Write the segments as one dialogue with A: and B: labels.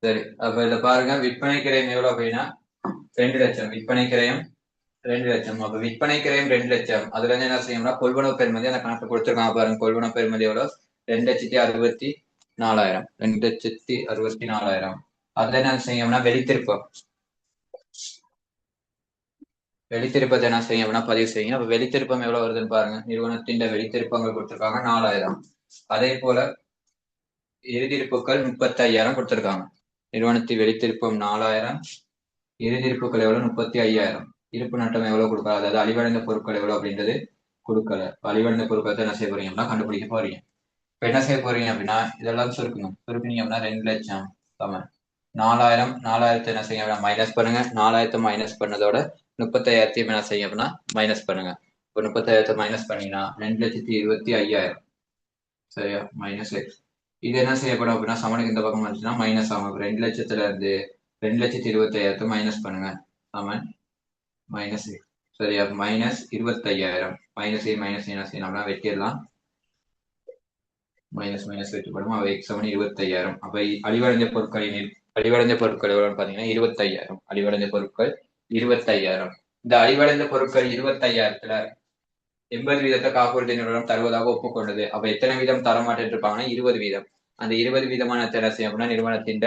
A: சரி, அப்ப இத பாருங்க. விற்பனை கிரயம் எவ்வளவு அப்படின்னா 2 லட்சம். விற்பனை கிரயம் 2 லட்சம். அப்ப விற்பனை கிரயம் 2 லட்சம். அதுல இருந்து என்ன செய்யணும்னா கொள்வனவு பெறுமதி அந்த கணக்கு கொடுத்துருக்காங்க பாருங்க. கொள்வனவு பெறுமதி எவ்வளவு? 2,64,000. 2,64,000. அதுல என்ன செய்யணும்னா வெளித்திருப்பம். வெளித்திருப்பத்தை என்ன செய்யணும்னா பதிவு செய்யுங்க. அப்ப வெளித்திருப்பம் எவ்வளவு வருதுன்னு பாருங்க. நிறுவனத்தின் வெளித்திருப்பங்கள் கொடுத்திருக்காங்க 4,000. அதே போல இறுதியிருப்புகள் 35,000 கொடுத்திருக்காங்க. நிறுவனத்தின் வெளித்திருப்பம் 4,000. இறுதியிருப்புகள் எவ்வளவு? 35,000. இருப்பு நட்டம் எவ்வளவு கொடுக்கல, அதாவது அழிவடைந்த பொருட்கள் எவ்வளவு அப்படின்றது கொடுக்கல. அழிவடைந்த பொருட்களை என்ன செய்ய போறீங்க அப்படின்னா கண்டுபிடிக்க போறீங்க. இப்ப என்ன செய்ய போறீங்க அப்படின்னா இதெல்லாம் சுருக்கணும். சுருக்கினீங்க அப்படின்னா 2 லட்சம் சமன் 4,000. 4,000 என்ன செய்ய மைனஸ் பண்ணுங்க. 4,000 மைனஸ் பண்ணதோட 35,000 என்ன செய்ய அப்படின்னா மைனஸ் பண்ணுங்க. இப்போ 35,000 மைனஸ் பண்ணீங்கன்னா 2,25,000. சரியா? மைனஸ் இது என்ன செய்யப்படும் அப்படின்னா சமனுக்கு இந்த பக்கம் வந்துச்சுன்னா மைனஸ் ஆகும். 2 லட்சத்துல இருந்து 2,25,000 மைனஸ் பண்ணுங்க. சமன் மைனஸ். சரியா? மைனஸ் 25,000. மைனஸ் என்ன செய்யணும்னா வெட்டிடலாம். Minus minus வெட்டப்படும். அவை சமன் 25,000. அப்ப அழிவடைந்த பொருட்கள் எவ்வளவு பாத்தீங்கன்னா 25,000. அழிவடைந்த பொருட்கள் 25,000. இந்த அழிவடைந்த பொருட்கள் 25,000த்துல 80% காப்புறுதி நிறுவனம் தருவதாக ஒப்புக்கொண்டது. அப்ப எத்தனை வீதம் தரமாட்டேன் இருப்பாங்கன்னா 20%. அந்த 20% என்ன செய்யும் அப்படின்னா நிறுவனத்தின்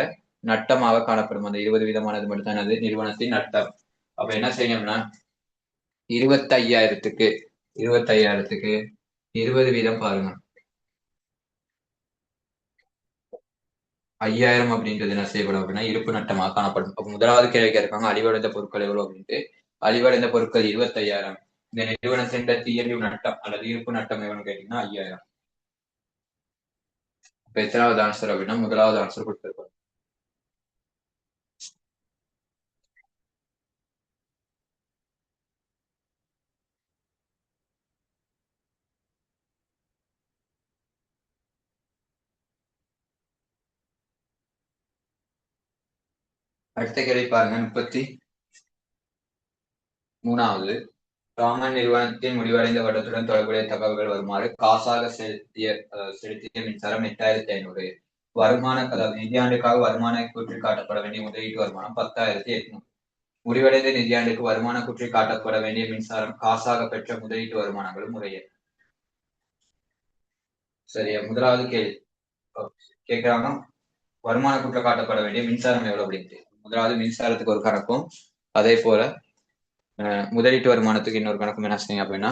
A: நட்டமாக காணப்படும். அந்த 20%மானது மட்டும் தான் நிறுவனத்தின் நட்டம். அப்ப என்ன செய்யணும்னா 25,000க்கு 20% பாருங்க. 5,000 அப்படின்றது என்ன செய்யப்படும் அப்படின்னா இருப்பு நட்டமாக காணப்படும். அப்ப முதலாவது கேள்வி இருக்காங்க அழிவடைந்த பொருட்கள் எவ்வளவு அப்படின்ட்டு. அழிவடைந்த பொருட்கள் 25,000. இந்த நிறுவனத்தின் தீயழிவு நட்டம் அல்லது இருப்பு நட்டம் எவ்வளவு கேட்டீங்கன்னா 5,000. இப்ப எத்தனாவது ஆன்சர் அப்படின்னா முதலாவது ஆன்சர் கொடுத்திருக்கோம். அடுத்த கேள்வி பாருங்க. 33வது. ராமன் நிறுவனத்தின் முடிவடைந்த வட்டத்துடன் தொடர்புடைய தகவல்கள் வருமாறு காசாக செலுத்திய மின்சாரம் 8,500. வருமான அதாவது நிதியாண்டுக்காக வருமான கூற்றில் காட்டப்பட வேண்டிய முதலீட்டு வருமானம் 10,800. முடிவடைந்த நிதியாண்டுக்கு வருமான கூற்றில் காட்டப்பட வேண்டிய மின்சாரம் காசாக பெற்ற முதலீட்டு வருமானங்களும் முறையே. சரியா? முதலாவது கேள்வி கேட்கிறாங்க வருமான கூற்றில் காட்டப்பட வேண்டிய மின்சாரம் எவ்வளவு அப்படின்ட்டு. முதலாவது மின்சாரத்துக்கு ஒரு கணக்கும் அதே போல முதலீட்டு வருமானத்துக்கு இன்னொரு கணக்கும் என்ன செய்யுங்க அப்படின்னா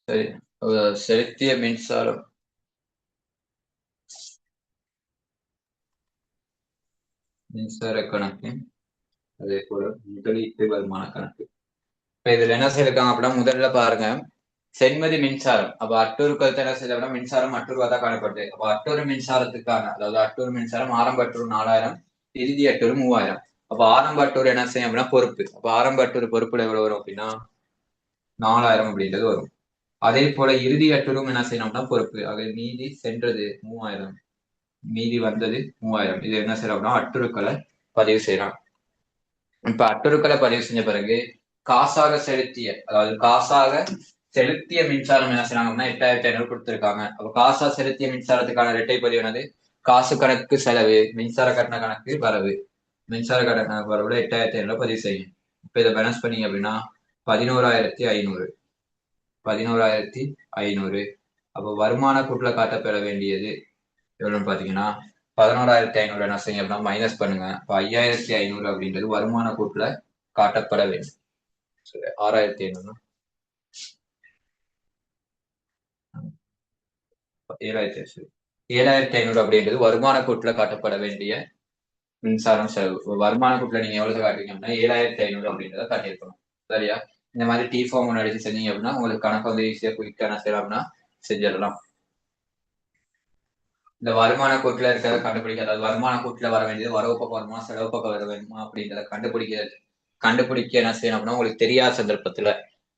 A: சரி செலுத்திய மின்சாரம் மின்சார கணக்கு அதே போல முதலீட்டு வருமான கணக்கு. இப்ப இதுல என்ன செய்யிருக்காங்க அப்படின்னா முதல்ல பாருங்க சென்மதி மின்சாரம். அப்ப அட்டூர் கருத்து என்ன செய்ய மின்சாரம் அட்டூர்வா தான் காணப்படுது. அப்ப அட்டூர் மின்சாரத்துக்கான அதாவது அட்டூர் மின்சாரம் ஆரம்ப அட்டூர் 4,000 இறுதி அட்டூர் 3,000. அப்ப ஆரம்ப அட்டூர் என்ன செய்யும் அப்படின்னா பொறுப்பு. அப்ப ஆரம்ப அட்டூர் பொறுப்புல எவ்வளவு வரும் அப்படின்னா 4,000 அப்படின்றது வரும். அதே போல இறுதி அட்டூரும் என்ன செய்யணும்னா பொறுப்பு. ஆக மீதி சென்றது 3,000, மீதி வந்தது 3,000. இது என்ன செய்யறோம்னா அட்டுருக்களை பதிவு செய்யலாம். இப்ப அட்டுருக்களை பதிவு செஞ்ச பிறகு காசாக செலுத்திய அதாவது காசாக செலுத்திய மின்சாரம் என்ன செய்யறாங்கன்னா 8,500 கொடுத்திருக்காங்க. அப்ப காசா செலுத்திய மின்சாரத்துக்கான இரட்டை பதிவு என்னது? காசு கணக்கு செலவு, மின்சார கட்டண கணக்கு வரவு. மின்சார கட்டண கணக்கு வரவுல 8,500 பதிவு செய்யும். இப்ப இதை பேலன்ஸ் பண்ணீங்க அப்படின்னா 11,500. 11,500. அப்போ வருமான கூட்டுல காட்டப்பெற வேண்டியது எவ்வளவுன்னு பாத்தீங்கன்னா 11,500 என்ன செய்யுங்க அப்படின்னா மைனஸ் பண்ணுங்க. இப்போ 5,500 அப்படின்றது வருமான கூட்டுல காட்டப்பட வேண்டும். 6,500 7,500 7,500 அப்படின்றது வருமான கூட்டுல காட்டப்பட வேண்டிய மின்சாரம் செலவு. வருமான கூட்டுல நீங்க எவ்வளவு காட்டுறீங்க அப்படின்னா 7,500 அப்படின்றத காட்டியிருக்கணும். சரியா? இந்த மாதிரி டி ஃபார்ம் ஒன்று அடிச்சு செஞ்சீங்க அப்படின்னா உங்களுக்கு கணக்கு வந்து ஈஸியா குயிக்கான செய்யலாம்னா செஞ்சிடலாம். இந்த வருமான கூட்டுல இருக்கிறத கண்டுபிடிக்க அதாவது வருமான கூட்டுல வர வேண்டியது வரவு பக்கம் வருமா செலவு பக்கம் வர வேணுமா அப்படின்றத கண்டுபிடிக்க என்ன செய்யணும் அப்படின்னா உங்களுக்கு தெரியாத சந்தர்ப்பத்துல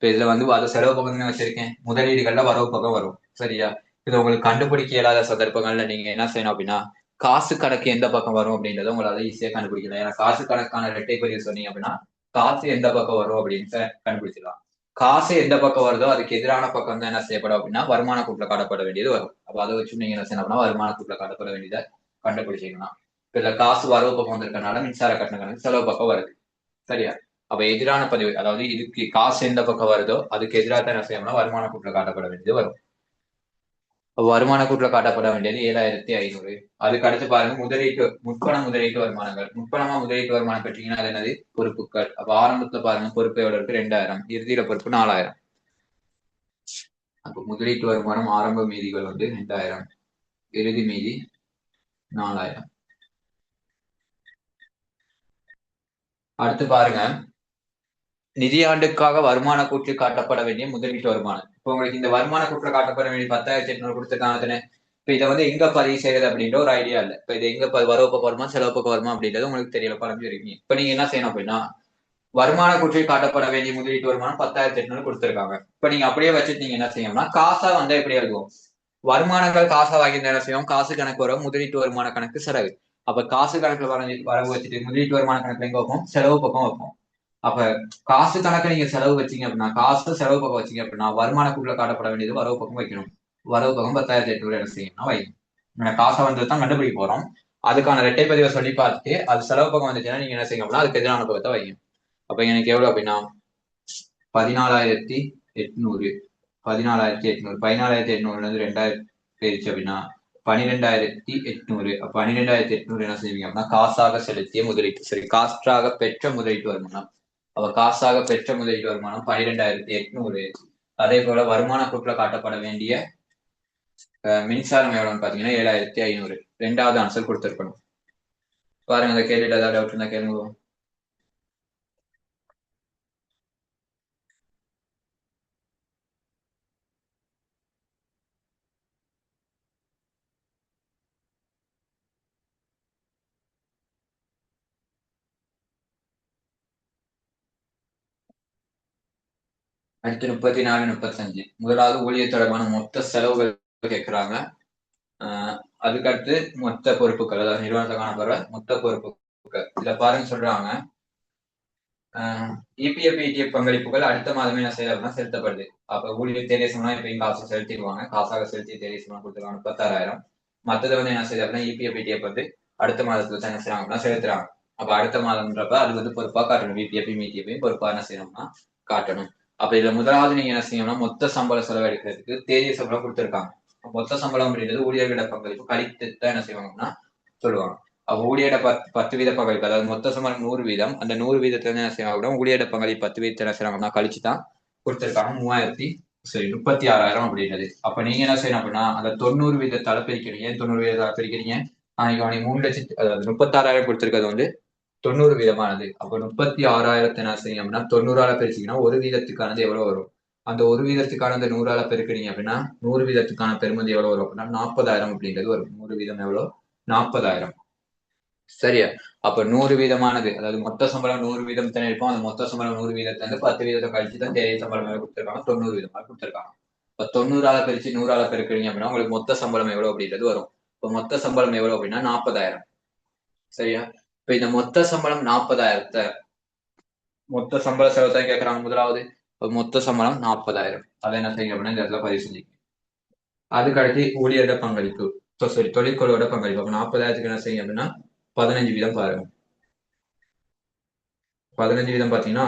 A: இப்ப இதுல வந்து அது செலவு பக்கம் தான் வச்சிருக்கேன், முதலீடுகள்ல வரவு பக்கம் வரும். சரியா? இது உங்களுக்கு கண்டுபிடிக்க இயலாத சந்தர்ப்பங்கள்ல நீங்க என்ன செய்யணும் அப்படின்னா, காசு கணக்கு எந்த பக்கம் வரும் அப்படின்றத உங்களால ஈஸியா கண்டுபிடிக்கலாம். ஏன்னா காசு கணக்கான இரட்டை பதிவு சொன்னீங்க அப்படின்னா காசு எந்த பக்கம் வரும் அப்படின்னு கண்டுபிடிச்சிடலாம். காசு எந்த பக்கம் வருதோ அதுக்கு எதிரான பக்கம் தான் என்ன செய்யப்படும் அப்படின்னா வருமான கூட்டுல காட்டப்பட வேண்டியது வரும். அப்ப அதை வச்சு நீங்க என்ன செய்யணும் அப்படின்னா வருமான கூட்டுல காட்டப்பட வேண்டியதை கண்டுபிடிச்சிக்கலாம். இதுல காசு வரவு பக்கம் வந்திருக்கனால மின்சார கட்டண கணக்கு செலவு பக்கம் வருது. சரியா? அப்ப எதிரான பதிவு, அதாவது இதுக்கு காசு எந்த பக்கம் வருதோ அதுக்கு எதிராக தான் என்ன செய்யணும்னா வருமான கூட்டுல காட்டப்பட வேண்டியது வரும். வருமான கூட்டுல காட்டப்பட வேண்டியது 7500. அதுக்கு அடுத்து பாருங்க முதலீட்டு முற்பண முதலீட்டு வருமானங்கள். முற்பணமா முதலீட்டு வருமானம் பெற்றீங்கன்னா அது என்னது? பொறுப்புகள். அப்ப ஆரம்பத்துல பாருங்க பொறுப்பு எவ்வளவு இருக்கு? 2000. இறுதியில பொறுப்பு 4000. அப்ப முதலீட்டு வருமானம் ஆரம்ப மீதிகள் வந்து 2000, இறுதி மீதி 4000. அடுத்து பாருங்க நிதியாண்டுக்காக வருமான கூட்டில் காட்டப்பட வேண்டிய முதலீட்டு வருமானம். இப்போ உங்களுக்கு இந்த வருமான கூட்டில் காட்டப்பட வேண்டிய 10,800 கொடுத்துருக்காங்க. இப்ப இதை வந்து எங்க பதிவு செய்யறது அப்படின்ற ஒரு ஐடியா இல்ல. இப்ப இது எங்க வரவு பக்கம் வருமா செலவு பக்கம் வருமா அப்படின்றது உங்களுக்கு தெரியல, பழம்பி இருக்கீங்க. இப்ப நீங்க என்ன செய்யணும் அப்படின்னா வருமான கூற்றில் காட்டப்பட வேண்டிய முதலீட்டு வருமானம் 10,800 கொடுத்துருக்காங்க. இப்ப நீங்க அப்படியே வச்சுட்டு நீங்க என்ன செய்யணும்னா காசா வந்து எப்படி இருக்கும்? வருமானங்கள் காசா வாங்கியிருந்த என்ன செய்யும்? காசு கணக்கு வரும், முதலீட்டு வருமான கணக்கு செலவு. அப்ப காசு கணக்குல வரவு வச்சுட்டு முதலீட்டு வருமான கணக்குல எங்க வைப்போம்? செலவு பக்கம் வைப்போம். அப்ப காசு கணக்கு நீங்க செலவு வச்சீங்க அப்படின்னா காசு செலவு பக்கம் வச்சீங்க அப்படின்னா வருமான கூட்டுல காட்டப்பட வேண்டியது வரவு பக்கம் வைக்கணும். வரவு பக்கம் 10,800 என்ன செய்யணும்னா வைக்கணும். காசை வந்து தான் கண்டுபிடிக்க போறோம். அதுக்கான இரட்டை பதிவை சொல்லி பார்த்துட்டு அது செலவு பக்கம் வந்துச்சுன்னா நீங்க என்ன செய்யணும் அப்படின்னா அதுக்கு எதிரான பக்கத்தை வைக்கணும். அப்ப எனக்கு எவ்வளவு அப்படின்னா 14,800, 14,800, 14,800 2000 போயிடுச்சு அப்படின்னா 12,800. 12,800 என்ன செய்வீங்க அப்படின்னா காசாக செலுத்திய முதலீட்டு, சரி காசாக பெற்ற முதலீட்டு வருமானம். அவ காசாக பெற்ற முதலீட்டு வருமானம் 12,800. அதே போல வருமான கூட்டுல காட்டப்பட வேண்டிய மின்சாரம் எவ்வளவுன்னு பாத்தீங்கன்னா 7,500. ரெண்டாவது ஆன்சர் கொடுத்திருக்கணும். பாருங்க அந்த கேள்வியில ஏதாவது டவுட் இருந்தா கேளுங்க. அடுத்து 34, 35. முதலாவது ஊழியர் தொடர்பான மொத்த செலவுகள் கேட்கிறாங்க. அதுக்கடுத்து மொத்த பொறுப்புகள், அதாவது நிறுவனத்தை காணப்படுற மொத்த பொறுப்புகள். இதுல பாருங்க சொல்றாங்க இபிஎஃப் இடிஎஃப் பங்களிப்புகள் அடுத்த மாதமே என்ன செய்யறது அப்படின்னா செலுத்தப்படுது. அப்ப ஊழியர் தேர்தல் இப்பயும் காசு செலுத்திடுவாங்க, காசாக செலுத்தி தேர்தல் கொடுத்துருவாங்க 36,000. மத்தது வந்து என்ன செய்யுது அப்படின்னா இபிஎஃப் இடிஎஃப் வந்து அடுத்த மாதத்துல தான் என்ன செய்யறாங்க அப்படின்னா செலுத்துறாங்க. அப்ப அடுத்த மாதம்ன்றப்ப அது வந்து பொறுப்பா காட்டணும். இபிஎஃப் இடிஎஃப் பொறுப்பா என்ன செய்யணும்னா காட்டணும். அப்ப இதுல முதலாவது நீங்க என்ன செய்யணும்னா மொத்த சம்பள செலவழிக்கிறதுக்கு தேதிய சம்பளம் கொடுத்துருக்காங்க. மொத்த சம்பளம் அப்படின்றது ஊழியர்களிட பங்களிப்பு கழித்து தான் என்ன செய்வாங்கன்னா சொல்லுவாங்க. ஊழியட 10% பங்களிப்பு, அதாவது மொத்த சம்பளம் 100 வீதம். அந்த 100 வீதத்தை என்ன செய்வாங்க ஊழியட பங்களிப்பு 10 வீதத்தை என்ன செய்யறாங்கன்னா கழிச்சுதான் கொடுத்திருக்காங்க. 36,000 அப்படின்றது. அப்ப நீங்க என்ன செய்யணும் அப்படின்னா அந்த 90 வீதத்தால பிரிக்கிறீங்க. 90 வீதத்தால பிரிக்கிறீங்க. அவனுக்கு 3 லட்சத்து, அதாவது 36,000 கொடுத்திருக்கிறது வந்து 90 வீதமானது. அப்ப 36,000 என்ன செய்யும் அப்படின்னா 90ஆல பிரிச்சீங்கன்னா ஒரு வீதத்துக்கானது எவ்வளவு வரும்? அந்த ஒரு வீதத்துக்கான அந்த 100ஆல பெருக்கிறீங்க அப்படின்னா 100 வீதத்துக்கான பெருமதி எவ்வளவு வரும் அப்படின்னா 40,000 அப்படின்றது வரும். 100 வீதம் எவ்வளவு? 40,000. சரியா? அப்ப 100 வீதமானது, அதாவது மொத்த சம்பளம் 100 வீதம் தானே இருக்கும். அந்த மொத்த சம்பளம் 100 வீதத்துல இருந்து 10 வீதத்தை கழிச்சு தான் தேவை சம்பளம் கொடுத்திருக்காங்க. 90 வீதமா கொடுத்திருக்காங்க. இப்ப 90ஆல பிரிச்சு 100ஆல பெருக்கிறீங்க அப்படின்னா உங்களுக்கு மொத்த சம்பளம் எவ்வளவு அப்படின்றது வரும். இப்ப மொத்த சம்பளம் எவ்வளவு அப்படின்னா 40,000. சரியா? இப்ப இந்த மொத்த சம்பளம் 40,000 மொத்த சம்பள செலவு தான் கேட்கறாங்க முதலாவது. மொத்த சம்பளம் 40,000. அதை என்ன செய்யுங்க அப்படின்னா இந்த இடத்துல பதிவு செஞ்சீங்க. அதுக்கு அடுத்து ஊழியரோட பங்களிப்பு, சரி தொழிற்குழுவோட பங்களிப்பு. அப்ப 40,000க்கு என்ன செய்யுங்க அப்படின்னா 15 வீதம் பாருங்க. 15 வீதம் பாத்தீங்கன்னா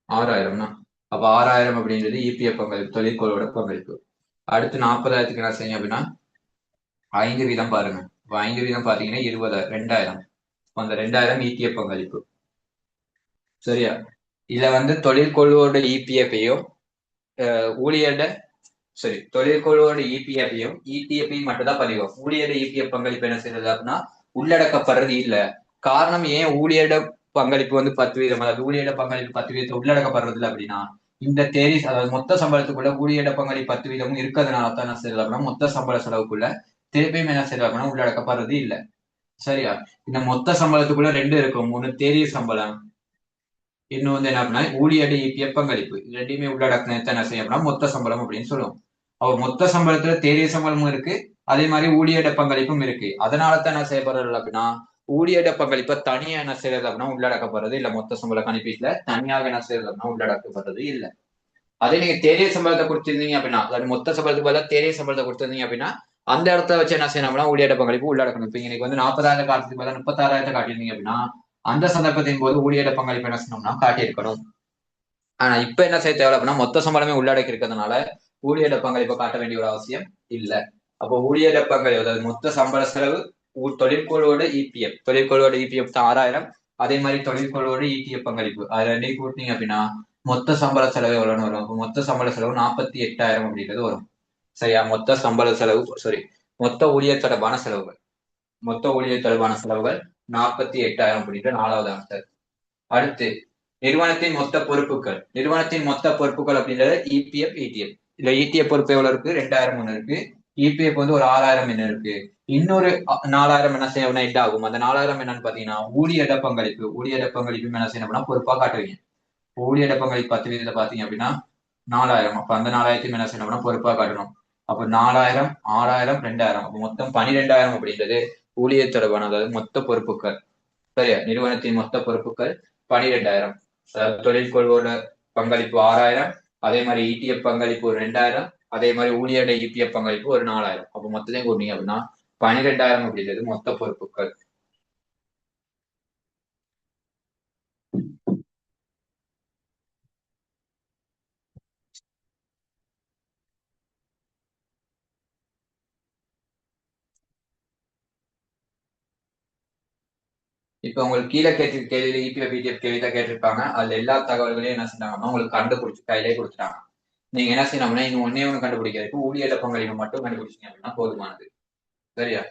A: 6,000. அப்ப 6,000 அப்படின்றது இபிஎஃப் பங்களிப்பு, தொழிற்குழுவோட பங்களிப்பு. அடுத்து 40,000க்கு என்ன செய்யுங்க அப்படின்னா 5 வீதம் பாருங்க. 5 வீதம் பாத்தீங்கன்னா 2,000. அந்த 2,000 இபிஎஃப் பங்களிப்பு. சரியா? இதுல வந்து தொழிற்குழுவோட இபிஎஃப்ஐயும் ஊழியரோட, சரி தொழிற்குழுவோட இபிஎஃப்ஐயும் இடிஎஃப்ஐயும் மட்டும் தான் பதிவும். ஊழியரோட இபிஎஃப் பங்களிப்பு என்ன செய்யறது அப்படின்னா உள்ளடக்கப்படுறது இல்ல. காரணம் ஏன் ஊழியரோட பங்களிப்பு வந்து 10 வீதம், அதாவது ஊழியரோட பங்களிப்பு 10 வீதத்தை உள்ளடக்கப்படுறது இல்லை அப்படின்னா இந்த தேதி, அதாவது மொத்த சம்பளத்துக்குள்ள ஊழியரோட பங்களிப்பு 10 வீதமும் இருக்கிறதுனால தான் என்ன செய்யறது அப்படின்னா மொத்த சம்பள செலவுக்குள்ள திருப்பியும் என்ன செய்யறது அப்படின்னா உள்ளடக்கப்படுறது இல்லை. சரியா? இந்த மொத்த சம்பளத்துக்குள்ள 2 இருக்கும். ஒண்ணு தேதிய சம்பளம், இன்னும் வந்து என்ன அப்படின்னா ஊழியர் இபிஎஃப் பங்களிப்பு ரெண்டுமே உள்ளடக்கினத்தை என்ன செய்யும் அப்படின்னா மொத்த சம்பளம் அப்படின்னு சொல்லுவோம். அவ மொத்த சம்பளத்துல தேதிய சம்பளமும் இருக்கு, அதே மாதிரி ஊழியர் பங்களிப்பும் இருக்கு. அதனால தான் என்ன செய்யப்படுறது அப்படின்னா ஊழியர் பங்களிப்பை தனியா என்ன செய்யறது அப்படின்னா உள்ளடக்கப்படுறது இல்ல, மொத்த சம்பள கணிப்பீட்டுல தனியாக என்ன செய்யறது அப்படின்னா உள்ளடக்கப்படுறது இல்ல. அதே நீங்க தேதிய சம்பளத்தை கொடுத்திருந்தீங்க அப்படின்னா, அதாவது மொத்த சம்பளத்துக்கு பதிலாக தேதிய சம்பளத்தை கொடுத்திருந்தீங்க அப்படின்னா அந்த இடத்த வச்சு என்ன செய்யணும் அப்படின்னா ஊழியர் பங்களிப்பு உள்ளடக்கணும். இப்ப இன்னைக்கு வந்து 40,000 காட்டுறதுக்கு பதிலாக 36,000 காட்டியிருந்தீங்க அப்படின்னா அந்த சந்தர்ப்பத்தின் போது ஊழியர் பங்களிப்பு என்ன செய்யணும்னா காட்டியிருக்கணும். ஆனா இப்ப என்ன செய்ய தேவை அப்படின்னா மொத்த சம்பளமே உள்ளடக்கி இருக்கிறதுனால ஊழியர் பங்களிப்பை காட்ட வேண்டிய ஒரு அவசியம் இல்ல. அப்போ ஊழியர் பங்களிப்பு அதாவது மொத்த சம்பள செலவு தொழிற்குழுவோட இபிஎஃப், தொழிற்குழுவோட இபிஎஃப் தான் 6,000, அதே மாதிரி தொழிற்குழுவோட இபிஎஃப் பங்களிப்பு அது ரெண்டையும் கூட்டினீங்க அப்படின்னா மொத்த சம்பள செலவு எவ்வளவுன்னு வரும். அப்போ மொத்த சம்பள செலவு 48,000 அப்படின்றது வரும். சரியா? மொத்த சம்பள செலவு சாரி மொத்த ஊழியர் தொடர்பான செலவுகள், மொத்த ஊழியர் தொடர்பான செலவுகள் 48,000 அப்படின்ற 4வது ஆன்சர். அடுத்து நிறுவனத்தின் மொத்த பொறுப்புகள், நிறுவனத்தின் மொத்த பொறுப்புகள் அப்படின்றது இபிஎஃப் இடிஎஃப். இல்ல இடிஎஃப் பொறுப்பு எவ்வளவு இருக்கு? 2,000 ஒண்ணு இருக்கு, இபிஎஃப் வந்து ஒரு 6,000 என்ன இருக்கு, இன்னொரு 4,000 என்ன செய்யணும் என்ன ஆகும். அந்த 4,000 என்னன்னு பாத்தீங்கன்னா ஊழியர் பங்களிப்பு. ஊழியர் பங்களிப்பு என்ன செய்யணும்னா பொறுப்பா காட்டுவீங்க. ஊழியர் பங்களிப்பு 10% பாத்தீங்க அப்படின்னா 4,000. அப்ப அந்த 4,000 என்ன செய்யணும்னா பொறுப்பா காட்டணும். அப்ப 4,000 6,000 2,000 அப்ப மொத்தம் 12,000 அப்படின்றது ஊழியர் தொடர்பான அதாவது மொத்த பொறுப்புகள். சரியா? நிறுவனத்தின் மொத்த பொறுப்புகள் 12,000. அதாவது தொழிற்கொள்வோட பங்களிப்பு 6,000, அதே மாதிரி இடிஎஃப் பங்களிப்பு ஒரு 2,000, அதே மாதிரி ஊழியர் இபிஎஃப் பங்களிப்பு ஒரு 4,000. அப்ப மொத்தத்தையும் கூட்டிங்க அப்படின்னா 12,000 அப்படின்றது மொத்த பொறுப்புகள். இப்ப உங்களுக்கு கீழே கேள்வியில இபிஎஃப் இடிஎஃப் கேள்வி தான் கேட்டிருப்பாங்க. அதுல எல்லா தகவல்களையும் என்ன செஞ்சாங்கன்னா உங்களுக்கு கண்டுபிடிச்சு கையிலே கொடுத்துட்டாங்க. நீங்க என்ன செய்யணும்னா இங்க ஒன்னே ஒண்ணு கண்டுபிடிக்கிறதுக்கு ஊழியர் பங்களிப்பு மட்டும் கண்டுபிடிச்சீங்க அப்படின்னா போதுமானது. சரியா?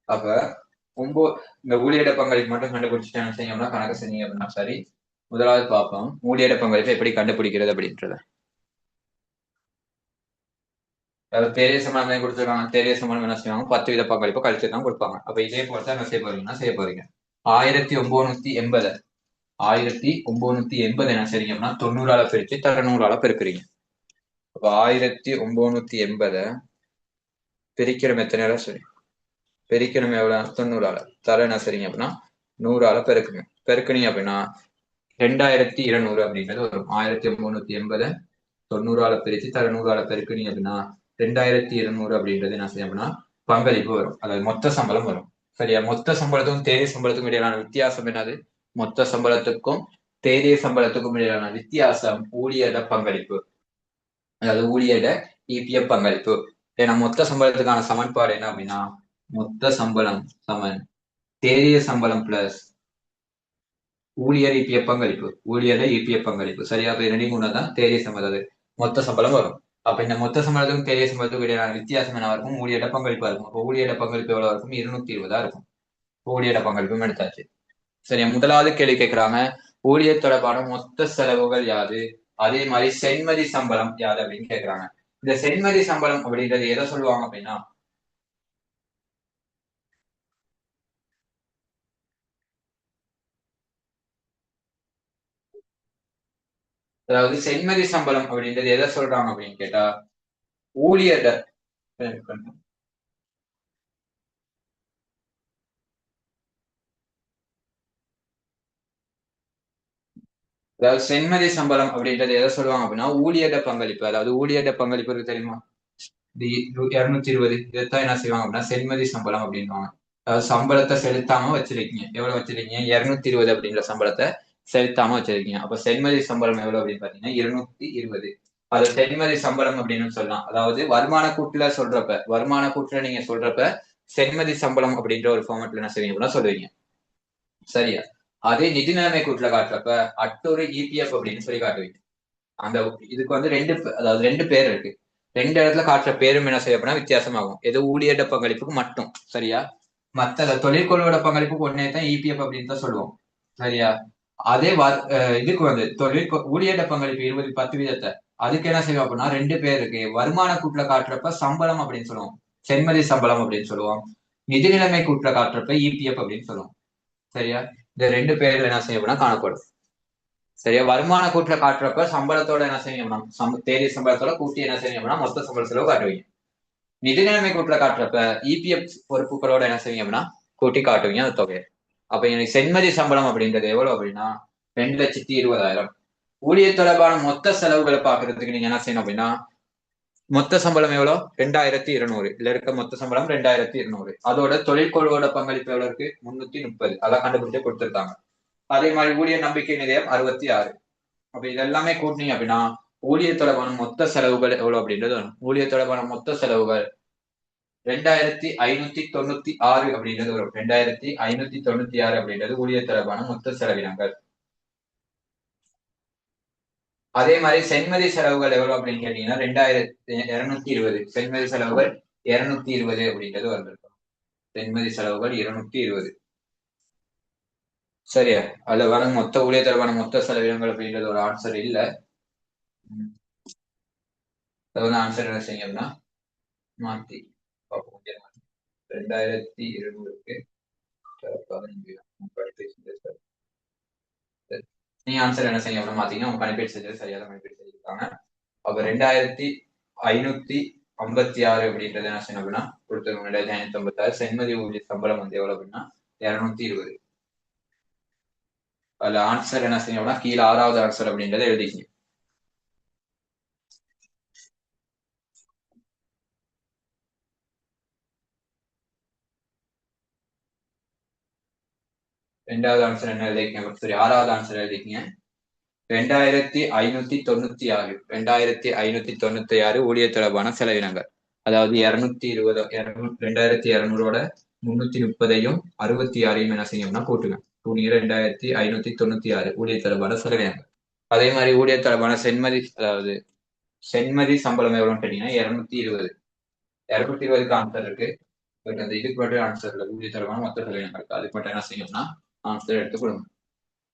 A: அப்ப இந்த ஊழியர் பங்களிப்பு மட்டும் கண்டுபிடிச்சிட்டு என்ன செய்யணும்னா கணக்கு செஞ்சீங்க அப்படின்னா சரி. முதலாவது பார்ப்போம் ஊழியர் பங்களிப்பை எப்படி கண்டுபிடிக்கிறது அப்படின்றத. அதாவது தேரிய சம்பளம் கொடுத்துருக்காங்க, தேரிய சம்பளம் என்ன செய்வாங்க 10 பங்களிப்பு கழிச்சு தான் கொடுப்பாங்க. அப்ப இதே போல தான் என்ன செய்ய போறீங்கன்னா செய்ய போறீங்க. 1980 1980 என்ன செய்றீங்க அப்படின்னா 90ஆல பிரிச்சு 100ஆல பெருக்குறீங்க. அப்ப 1980 பிரிக்கிறோம் எத்தனை சரி பெருக்கணும் எவ்வளவு 90ஆல தர என்ன செய்றீங்க அப்படின்னா 100ஆல பெருக்குங்க. பெருக்குனீங்க அப்படின்னா 2,200 அப்படின்றது வரும். 1980 90ஆல பிரிச்சு 100ஆல பெருக்குனீங்க அப்படின்னா 2,200 அப்படின்றது என்ன செய்யும் அப்படின்னா பங்களிப்பு வரும், அதாவது மொத்த சம்பளம் வரும். சரியா? மொத்த சம்பளத்துக்கும் தேதிய சம்பளத்துக்கும் இடையிலான வித்தியாசம் என்னது? மொத்த சம்பளத்துக்கும் தேதிய சம்பளத்துக்கும் இடையிலான வித்தியாசம் ஊழியர பங்களிப்பு, அதாவது ஊழியர இபிஎஃப் பங்களிப்பு. ஏன்னா மொத்த சம்பளத்துக்கான சமன்பாடு என்ன அப்படின்னா மொத்த சம்பளம் சமன் தேதிய சம்பளம் பிளஸ் ஊழியர் இபிஎஃப் பங்களிப்பு, ஊழியர் இபிஎஃப் பங்களிப்பு. சரியா? அப்ப ரெண்டு மூணு தான் தேதிய சம்பளம் மொத்த சம்பளம் வரும். அப்ப இந்த மொத்த சம்பளத்துக்கும் தேதிய சம்பளத்துக்கும் இடையிலான வித்தியாசம் என்ன இருக்கும்? ஊழியர் பங்களிப்பா இருக்கும். அப்போ ஊழியர் பங்களிப்பு எவ்வளவு இருக்கும்? 220 இருக்கும். ஊழியர் பங்களிப்பும் எடுத்தாச்சு. சரியா? முதலாவது கேள்வி கேட்கிறாங்க ஊழியர் தொடர்பான மொத்த செலவுகள் யாது, அதே மாதிரி சென்மதி சம்பளம் யாது அப்படின்னு கேட்கிறாங்க. இந்த சென்மதி சம்பளம் அப்படின்றது எதை சொல்லுவாங்க அப்படின்னா அதாவது சென்மதி சம்பளம் அப்படின்றது எதை சொல்றாங்க அப்படின்னு கேட்டா ஊழியர் அதாவது சென்மதி சம்பளம் அப்படின்றது எதை சொல்லுவாங்க அப்படின்னா ஊழியர் பங்களிப்பு, அதாவது ஊழியர் பங்களிப்பு இருக்கு தெரியுமா? 220 இதைத்தான் என்ன செய்வாங்க அப்படின்னா சென்மதி சம்பளம் அப்படின்வாங்க. அதாவது சம்பளத்தை செலுத்தாம வச்சிருக்கீங்க, எவ்வளவு வச்சிருக்கீங்க 220 அப்படின்ற சம்பளத்தை செலுத்தாம வச்சிருக்கீங்க. அப்ப சென்மதி சம்பளம் எவ்வளவு அப்படின்னு பாத்தீங்கன்னா 220. அது சென்மதி சம்பளம் அப்படின்னு சொல்லலாம். அதாவது வருமான கூட்டுல சொல்றப்ப, வருமான கூட்டுல நீங்க சொல்றப்ப சென்மதி சம்பளம் அப்படின்ற ஒரு ஃபார்மேட்ல என்ன செய்வீங்க அப்படின்னா சொல்லுவீங்க. சரியா? அதே நிதி நிலைமை கூட்டுல காட்டுறப்ப அட்டொரு இபிஎஃப் அப்படின்னு சொல்லி காட்டுவீங்க. அந்த இதுக்கு வந்து அதாவது ரெண்டு பேர் இருக்கு. ரெண்டு இடத்துல காட்டுற பேரும் என்ன செய்ய அப்படின்னா வித்தியாசமாகும். எது ஊழியர் பங்களிப்புக்கு மட்டும். சரியா? மத்த தொழிற்கொள்வோட பங்களிப்புக்கு ஒன்னே தான் இபிஎஃப் அப்படின்னு தான் சொல்லுவோம். சரியா? அதே இதுக்கு வந்து ஊழியர் பங்களிப்பு 10%, அதுக்கு என்ன செய்வோம் அப்படின்னா ரெண்டு பேர் இருக்கு. வருமான கூட்டுல காட்டுறப்ப சம்பளம் அப்படின்னு சொல்லுவோம், சென்மதி சம்பளம் அப்படின்னு சொல்லுவோம். நிதி நிலைமை கூட்டுல காட்டுறப்ப இபிஎஃப் அப்படின்னு சொல்லுவோம். சரியா? இந்த ரெண்டு பேர்ல என்ன செய்ய அப்படின்னா காணப்படும். சரியா? வருமான கூட்டுல காட்டுறப்ப சம்பளத்தோட என்ன செய்யணும், தேதி சம்பளத்தோட கூட்டி என்ன செய்யணும்னா மொத்த சம்பள செலவு காட்டுவீங்க. நிதி நிலைமை கூட்டுல காட்டுறப்ப இபிஎஃப் பொறுப்புகளோட என்ன செய்வீங்கன்னா கூட்டி காட்டுவீங்க அந்த தொகையை. அப்ப எனக்கு சென்மதி சம்பளம் அப்படின்றது எவ்வளவு அப்படின்னா 2,20,000. ஊழியர் தொடர்பான மொத்த செலவுகளை பாக்குறதுக்கு நீங்க என்ன செய்யணும் அப்படின்னா மொத்த சம்பளம் எவ்வளவு 2,200. இதுல இருக்க மொத்த சம்பளம் 2,200. அதோட தொழிற்கொள்வோட பங்களிப்பு எவ்வளவு இருக்கு 330. அதான் கண்டுபிடிச்சு கொடுத்துருக்காங்க. அதே மாதிரி ஊழியர் நம்பிக்கை நிலையம் 66. அப்ப இதெல்லாமே கூட்டினீங்க அப்படின்னா ஊழியர் தொடர்பான மொத்த செலவுகள் எவ்வளவு அப்படின்றது வரும். ஊழியர் தொடர்பான மொத்த செலவுகள் 2,596 அப்படின்றது வரும். 2,596 அப்படின்றது ஊழியர் தொடர்பான மொத்த செலவினங்கள். அதே மாதிரி சென்மதி செலவுகள் எவ்வளவு அப்படின்னு கேட்டீங்கன்னா 2,220. சென்மதி செலவுகள் 220 அப்படின்றது வந்திருக்கும். சென்மதி செலவுகள் 220. சரியா? அதுல வர மொத்த ஊழியர் தொடர்பான மொத்த செலவினங்கள் அப்படின்றது ஒரு ஆன்சர் இல்ல. ஆன்சர் என்ன செய்யும்னா மாத்தி பார்ப்போம். 2,200க்கு நீங்க ஆன்சர் என்ன செய்ய மாத்தீங்கன்னா உங்க கணிப்பீடு செஞ்சது சரியான கணிப்பீடு செஞ்சிருக்காங்க. அப்ப 2,556 அப்படின்றது என்ன செய்யணும் அப்படின்னா கொடுத்துருங்க. 2,556. சென்மதி ஊழியர் சம்பளம் வந்து எவ்வளவு அப்படின்னா 220. அதுல ஆன்சர் என்ன செய்யணும் அப்படின்னா கீழே 6வது ஆன்சர் அப்படின்றத எழுதிக்கணும். ரெண்டாவது ஆன்சர் என்ன எழுதிக்கங்க, சரி 6வது ஆன்சர் எழுதிக்கங்க. 2,596. 2,596 ஊழியர் தொடர்பான செலவினங்கள். அதாவது 220 2,200ஓட 330ஐயும் 66ஐயும் என்ன செய்யணும்னா கூட்டுங்க. 2,596 ஊழியர் தொடர்பான செலவினங்கள். அதே மாதிரி ஊழியர் தொடர்பான சென்மதி, அதாவது சென்மதி சம்பளம் எவ்வளவுன்னு கேட்டீங்கன்னா 220. 220க்கு ஆன்சர் இருக்கு. பட் அந்த இதுக்கு மட்டும் ஆன்சர் இல்லை. ஊழியர் தொடர்பான மொத்த செலவினங்கள் இருக்கு. அதுக்கு மட்டும் என்ன செய்யணும்னா ஆன்சர் எடுத்து கொடுங்க.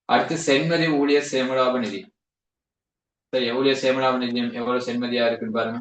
A: அடுத்து சென்மதி ஊழியர் சேமலாப நிதி. சரி, ஊழியர் சேமலாப நிதியம் எவ்வளவு சென்மதியா இருக்குன்னு பாருங்க.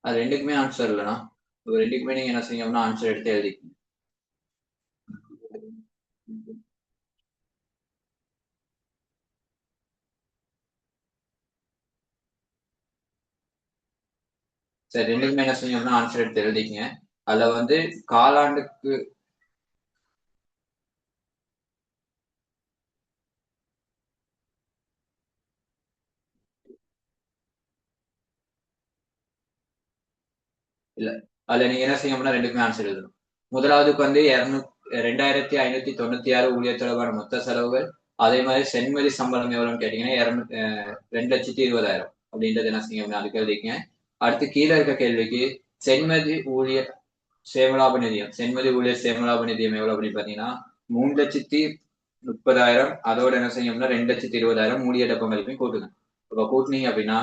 A: அது ரெண்டுக்குமே ஆன்சர் இல்லைனா ரெண்டுக்குமே நீங்க என்ன செய்யணும்னா ஆன்சர் எடுத்து எழுதிக்கணும். சரி, ரெண்டுக்குமே என்ன செய்யணும்னா ஆன்சர் எடுத்து எழுதிக்கங்க. அதுல வந்து காலாண்டுக்கு இல்ல, அதுல நீங்க என்ன செய்யணும்னா ரெண்டுக்குமே ஆன்சர் எழுதணும். முதலாவதுக்கு வந்து 2,596 ஊழியர் தொடர்பான மொத்த செலவுகள். அதே மாதிரி சென்மதி சம்பளம் எவ்வளவுன்னு கேட்டீங்கன்னா 2,20,000 அப்படின்றது என்ன செய்யணும் அதுக்கு எழுதிக்கங்க. அடுத்து கீழே இருக்க கேள்விக்கு சென்மதி ஊழியர் சேமலாப நிதியம், சென்மதி ஊழியர் சேமலாப நிதியம் எவ்வளவு அப்படின்னு பாத்தீங்கன்னா 3,30,000. அதோட என்ன செய்யணும்னா 2,20,000 ஊழியர் பங்களிப்பையும் கூட்டுங்க. இப்ப கூட்டினீங்க அப்படின்னா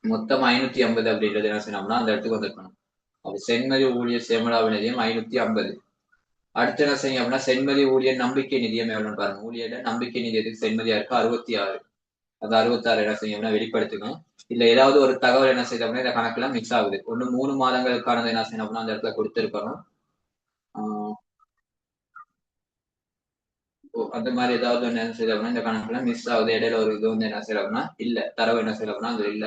A: மொத்தம் 550 அப்படின்றது என்ன செய்யணும்னா அந்த இடத்துக்கு வந்துருக்கணும். அப்ப சென்மதி ஊழியர் சேமலாப நிதியம் 550. அடுத்து என்ன செய்யும் அப்படின்னா சென்மதி ஊழியர் நம்பிக்கை நிதியம் எவ்வளவுன்னு பாருங்க. ஊழியர் நம்பிக்கை நிதியத்துக்கு சென்மதியா இருக்கு 66. அது 66 என்ன செய்யும்னா வெளிப்படுத்துங்க. இல்ல ஏதாவது ஒரு தகவல் என்ன செய்தோம்னா இந்த கணக்குல மிக்ஸ் ஆகுது. ஒண்ணு 3 மாதங்களுக்கானது என்ன செய்யணும் அப்படின்னா அந்த இடத்துல கொடுத்துருக்கணும். அந்த மாதிரி ஏதாவது ஒண்ணு என்ன செய்யறோம்னா இந்த கணக்குல மிஸ் ஆகுது, இடையில ஒரு இது வந்து என்ன செய்யறோம்னா இல்ல தரவு என்ன செய்யறோம்னா அது இல்ல.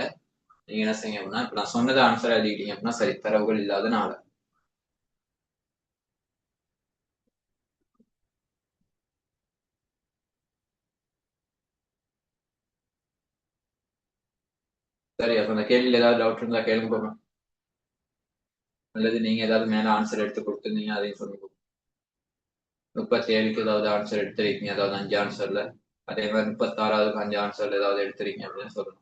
A: நீங்க என்ன செய்யுங்க அப்படின்னா இப்ப நான் சொன்னதை ஆன்சர் எழுதிட்டீங்க அப்படின்னா சரி, தரவுகள் இல்லாதனால. சரி, அப்ப அந்த கேள்வியில ஏதாவது டவுட் இருந்தா கேளுங்க போகணும். அல்லது நீங்க ஏதாவது மேல ஆன்சர் எடுத்து கொடுத்துருந்தீங்க அதையும் சொல்லுங்க. 37க்கு ஏதாவது ஆன்சர் எடுத்திருக்கீங்க, அதாவது 5 ஆன்சர்ல. அதே மாதிரி 36வது 5 ஆன்சர்ல ஏதாவது எடுத்திருக்கீங்க அப்படின்னு சொல்லணும்.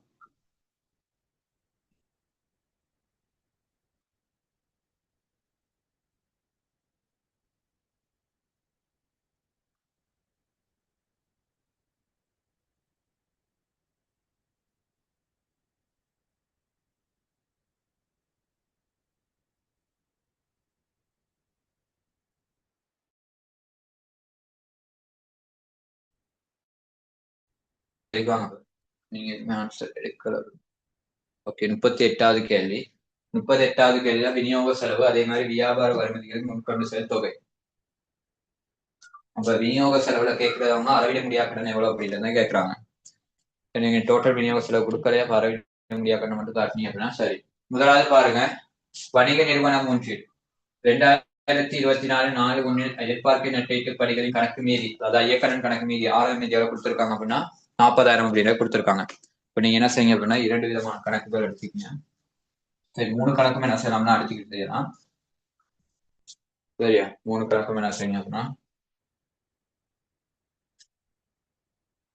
A: சரிவாங்க, நீங்க எதுவுமே ஆன்சர் எடுக்கல. ஓகே, 38வது கேள்வி. 38வது கேள்வியில விநியோக செலவு அதே மாதிரி வியாபார வருமதிகள் முன்கொண்டு செல் தொகை. அப்ப விநியோக செலவுல கேட்கறவங்க அளவிட முடியாத கடன் எவ்வளவு அப்படின்றத கேட்கறாங்க. நீங்க டோட்டல் விநியோக செலவு கொடுக்கலையா, அளவிட முடியாத கடன் மட்டும் காட்டினீங்க அப்படின்னா சரி. முதலாவது பாருங்க, வணிக நிறுவனம் ஒன்றில் 2024 எதிர்பார்க்க நெட்டீட்டு படிகளின் கணக்கு மீதி, அதாவது ஐயக்கடன் கணக்கு மீதி 6 மீதி எவ்வளவு கொடுத்துருக்காங்க அப்படின்னா 40,000 அப்படின்னு கொடுத்துருக்காங்க. இப்ப நீங்க என்ன செய்யுங்க அப்படின்னா 2 விதமான கணக்குகள் எடுத்துக்கீங்க. சரி, 3 கணக்குமே என்ன செய்யலாம்னா அடிச்சுக்கிட்டு செய்யலாம். சரியா, 3 கணக்குமே என்ன செய்யுங்க அப்படின்னா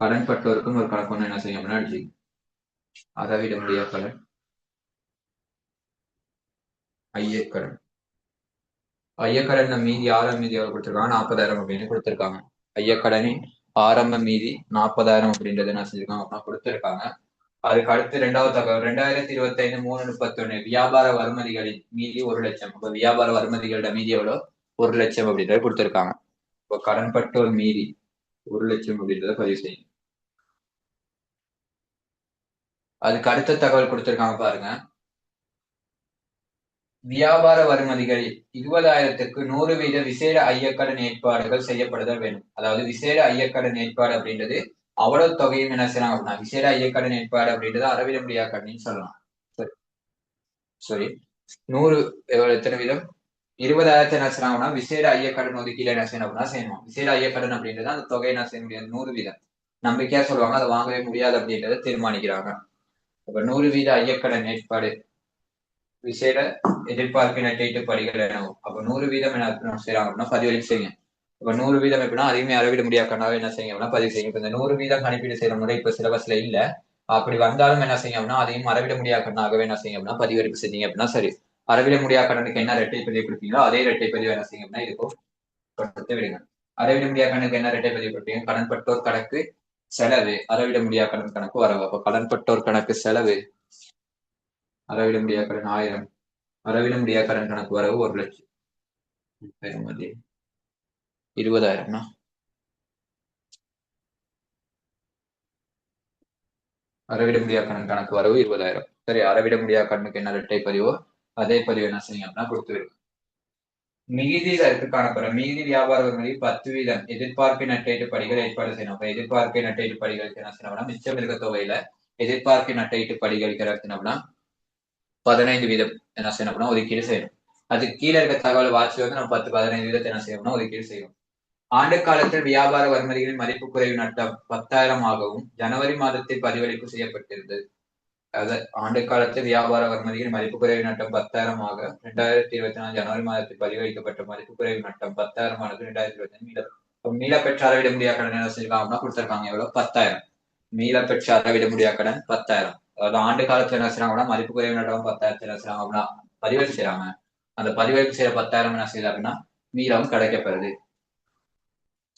A: கடன் பட்டோருக்கும் ஒரு கணக்கு ஒன்று என்ன செய்யும் அப்படின்னா அடிச்சுக்கணும். அளவிட முடியாத கடன், ஐயக்கடன். ஐயக்கடன் மீதி ஆரம்ப மீதி எவ்வளவு கொடுத்துருக்காங்க 40,000 அப்படின்னு கொடுத்துருக்காங்க. ஐயக்கடனின் ஆரம்ப மீதி 40,000 அப்படின்றத என்ன செஞ்சிருக்காங்க அப்படின்னா கொடுத்துருக்காங்க. அதுக்கு அடுத்து 2வது தகவல் 2025/3/31 வியாபார வருமதிகளின் மீதி 1,00,000. அப்ப வியாபார வருமதிகளோட மீதி எவ்வளவு 1,00,000 அப்படின்றத கொடுத்துருக்காங்க. இப்போ கடன்பட்டோர் மீதி 1,00,000 அப்படின்றத பதிவு செய்யும். அதுக்கு அடுத்த தகவல் கொடுத்திருக்காங்க பாருங்க, வியாபார வருமதிகளில் 20,000க்கு 100% விசேட ஐயக்கடன் ஏற்பாடுகள் செய்யப்படுதல் வேண்டும். அதாவது விசேட ஐயக்கடன் ஏற்பாடு அப்படின்றது அவ்வளவு தொகையும் என்ன செய்யலாம் அப்படின்னா விசேட ஐயக்கடன் ஏற்பாடு அப்படின்றது அளவிட முடியாத கடன் சொல்லலாம். சரி, 100 எத்தனை வீதம் 20,000 என்ன செய்யறாங்கன்னா விசேட ஐயக்கடன் ஒதுக்கீடு என்ன செய்யணும் அப்படின்னா செய்யணும். விசேட ஐயக்கடன் அப்படின்றது அந்த தொகை என்ன செய்ய முடியாது 100%. நம்பிக்கையா சொல்லுவாங்க, அதை வாங்கவே முடியாது அப்படின்றத தீர்மானிக்கிறாங்க. அப்ப 100% ஐயக்கடன் ஏற்பாடு விசேட எதிர்பார்ப்பின படிகள் எனவும். அப்ப 100% என்ன செய்யறாங்க அப்படின்னா பதிவளிப்பு செய்யுங்க. இப்ப 100% எப்படின்னா அதையுமே அளவிட முடியாதனால என்ன செய்யுங்க அப்படின்னா பதிவு செய்யுங்க. இப்ப இந்த 100% கணிப்பீடு செய்யற முறை இப்ப சிலபஸ்ல இல்ல. அப்படி வந்தாலும் என்ன செய்யுங்க அப்படின்னா அதையும் அளவிட முடியாத கடனாகவே என்ன செய்யுங்க அப்படின்னா பதிவெடுப்பு செஞ்சீங்க அப்படின்னா சரி. அளவிட முடியாத கடனுக்கு என்ன இரட்டை பதிவு கொடுப்பீங்களோ அதே இரட்டை பதிவு என்ன செய்யுங்க அப்படின்னா இதுக்கும் கொடுத்து விடுங்க. அளவிட முடியாத கணக்கு என்ன இரட்டை பதிவு கொடுப்பீங்க, கடன்பட்டோர் கணக்கு செலவு அளவிட முடியாத கடன் கணக்கு வரவு. அப்ப கடன்பட்டோர் கணக்கு செலவு அளவிட முடியாத கடன் 1000, அளவிட முடியாத கடன் கணக்கு வரவு 1,00,000. 20,000னா அளவிட முடியாத கடன் கணக்கு வரவு 20,000. சரி, அளவிட முடியாத கடனுக்கு என்ன இரட்டை பதிவோ அதே பதிவு என்ன செய்யுங்க அப்படின்னா கொடுத்து மிகுதியில இருக்கு காணப்படுற மீதி வியாபார வருமதி 10% எதிர்பார்ப்பு நட்டீட்டு படிகள் ஏற்பாடு செய்யணும். அப்ப எதிர்பார்ப்பு நட்டீட்டு படிகளுக்கு என்ன செய்யணும்னா மிச்சம் இருக்க தொகையில எதிர்பார்ப்பு நட்டீட்டு படிகளுக்கு என்ன 15% என்ன செய்யணும் அப்படின்னா ஒதுக்கீடு செய்யணும். அதுக்கு கீழே இருக்க தகவல் வாட்சி வந்து நம்ம 10-15% என்ன செய்யணும்னா ஒதுக்கீடு செய்யணும். ஆண்டு காலத்தில் வியாபார வருமதிகளின் மதிப்பு குறைவு நட்டம் 10,000 ஆகவும் ஜனவரி மாதத்தில் பதிவளிப்பு செய்யப்பட்டிருந்தது. அதாவது ஆண்டு காலத்தில் வியாபார வருமதியின் மதிப்பு குறைவு நட்டம் 10,000 ஆக 2024 ஜனவரி மாதத்தில் பதிவளிக்கப்பட்ட மதிப்பு குறைவு நட்டம் 10,000 ஆனது 2025 மீளப்பெற்ற அளவிட முடியாத கடன் என்ன செஞ்சிருக்காங்கன்னா கொடுத்திருக்காங்க எவ்வளவு 10,000. மீளப்பெற்ற அளவிட முடியாத கடன் 10,000. அதாவது ஆண்டு காலத்துல என்ன செய்யறாங்கன்னா மதிப்பு குறைவு நட்டம் 10,000 என்ன செய்யறாங்க அப்படின்னா பதிவளிப்பு செய்யறாங்க. அந்த பதிவளிப்பு செய்யற 10,000 என்ன செய்யுது அப்படின்னா மீளவும் கிடைக்கப்படுது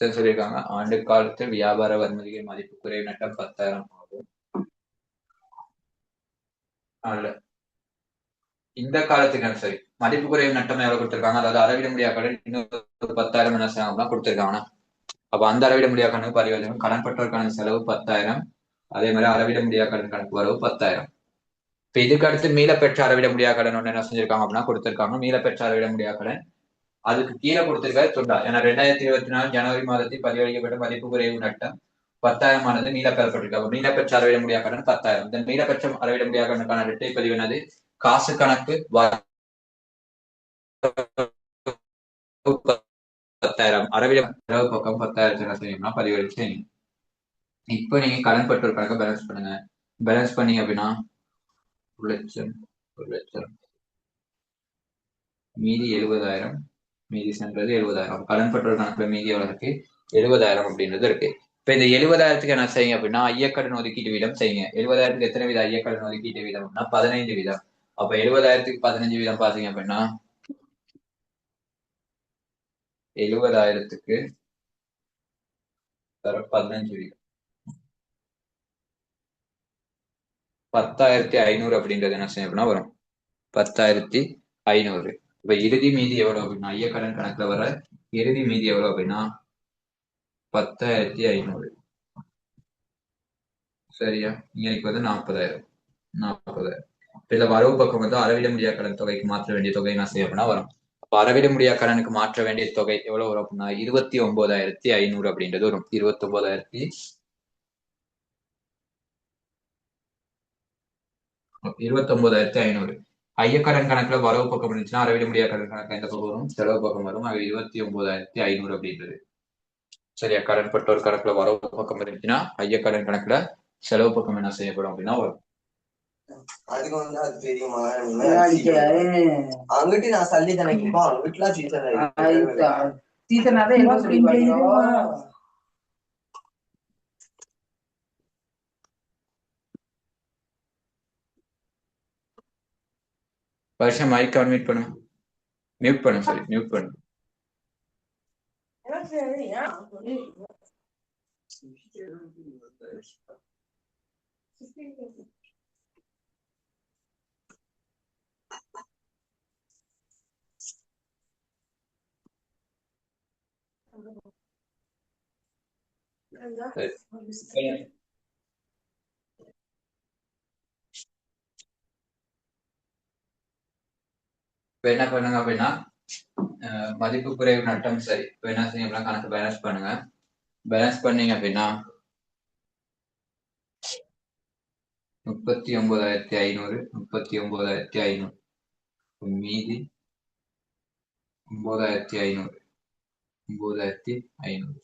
A: சொல்லியிருக்காங்க. ஆண்டு காலத்தில் வியாபார வருமதியின் மதிப்பு குறைவு நட்டம் 10,000 ஆகும். இந்த காலத்துக்கு சரி மதிப்பு குறைவு நட்டம் எவ்வளவு கொடுத்திருக்காங்க, அதாவது அளவிட முடியாத கடன் இன்னொரு 10,000 என்ன செய்யலாம் கொடுத்திருக்காங்க. அப்ப அந்த அளவிட முடியாத கணக்கு பரிவர்த்தனை கடன்பட்டோருக்கான செலவு 10,000, அதே மாதிரி அளவிட முடியாத கடன் கணக்கு வரவு 10,000. இப்ப இதுக்கு அடுத்து மீளப்பெற்ற அளவிட முடியாத கடன் ஒன்று என்ன செஞ்சிருக்காங்க அப்படின்னா கொடுத்திருக்காங்க. மீளப்பெற்ற அளவிட முடியாத கடன் அதுக்கு கீழே கொடுத்திருக்காரு துண்டா. ஏன்னா 2024 ஜனவரி மாதத்தில் பதிவளிக்கப்பட்ட மதிப்பு குறைவு நட்டம் 10,000 ஆனது மீளப்பெறப்பட்டிருக்கு. அப்ப மீளப்பெற்ற அறவிட முடியாத கடன் 10,000. இந்த மீளப்பெற்ற அறவிட முடியாத கடனுக்கான இரட்டை பதிவு என்னது? காசு கணக்கு 10,000 அறவிட செலவு பக்கம் 10,000 என்ன செய்யணும்னா பதிவேடு செய்யணும். இப்ப நீங்க கடன் பற்றோர் கணக்கை பேலன்ஸ் பண்ணுங்க. பேலன்ஸ் பண்ணீங்க அப்படின்னா 1,00,000 1,00,000 மீதி 70,000 மீதி சென்றது 70,000. கடன் பற்றோர் கணக்குல மீதி எவ்வளவு இருக்கு? 70,000 அப்படின்றது இருக்கு. இப்ப இந்த 70,000க்கு என்ன செய்யுங்க அப்படின்னா ஐயக்கடன் ஒதுக்கீட்டு வீதம் செய்யுங்க. 70,000க்கு எத்தனை வீதம் ஐயக்கடன் ஒதுக்கீட்டு வீதம் அப்படின்னா 15 வீதம். அப்ப 70,000க்கு 15 வீதம் பாத்தீங்க அப்படின்னா 70,000க்கு 15 வீதம் 10,500 அப்படின்றது என்ன செய்யும் அப்படின்னா வரும் 10,500. இப்ப இறுதி மீதி எவ்வளவு அப்படின்னா ஐயக்கடன் கணக்குல வர இறுதி மீதி எவ்வளவு அப்படின்னா 10,500. சரியா? இங்க வந்து 40,000. இதுல வரவு பக்கம் வந்து அளவிட முடியாத கடன் தொகைக்கு மாற்ற வேண்டிய தொகை என்ன செய்யும் அப்படின்னா வரும். அப்ப அளவிட முடியாத கடனுக்கு மாற்ற வேண்டிய தொகை எவ்வளவு வரும் அப்படின்னா 29,500 அப்படின்றது வரும். 29,500. ஐயக்கடன் கணக்குல வரவு பக்கம் இருந்துச்சுன்னா அளவிட முடியாத கடன் கணக்கு எந்த பக்கம் வரும்? செலவு பக்கம் வரும். அது 29,500 அப்படின்றது. சரியா? கடன் பற்றோர் கணக்குல வரவு பக்கம் இருந்துச்சுன்னா ஐயக்கடன் கணக்குல செலவு பக்கம் என்ன செய்யப்படும் அப்படின்னா வரும். அதுக்கு வந்து அது தெரியுமா? அங்கிட்டு நான் சல்லி தானே அங்கிட்டுலாம் சீசன் வருஷம் மைக் மியூட் பண்ணு. மியூட் பண்ணு. சரி மியூட் பண்ணு. இப்ப என்ன பண்ணுங்க அப்படின்னா மதிப்பு குறைவு நட்டம் சரி. இப்ப என்ன செய்யுங்க அப்படின்னா கணக்கு பேலன்ஸ் பண்ணுங்க. பேலன்ஸ் பண்ணீங்க அப்படின்னா 39,500 39,500 மீதி 9,500 9,500.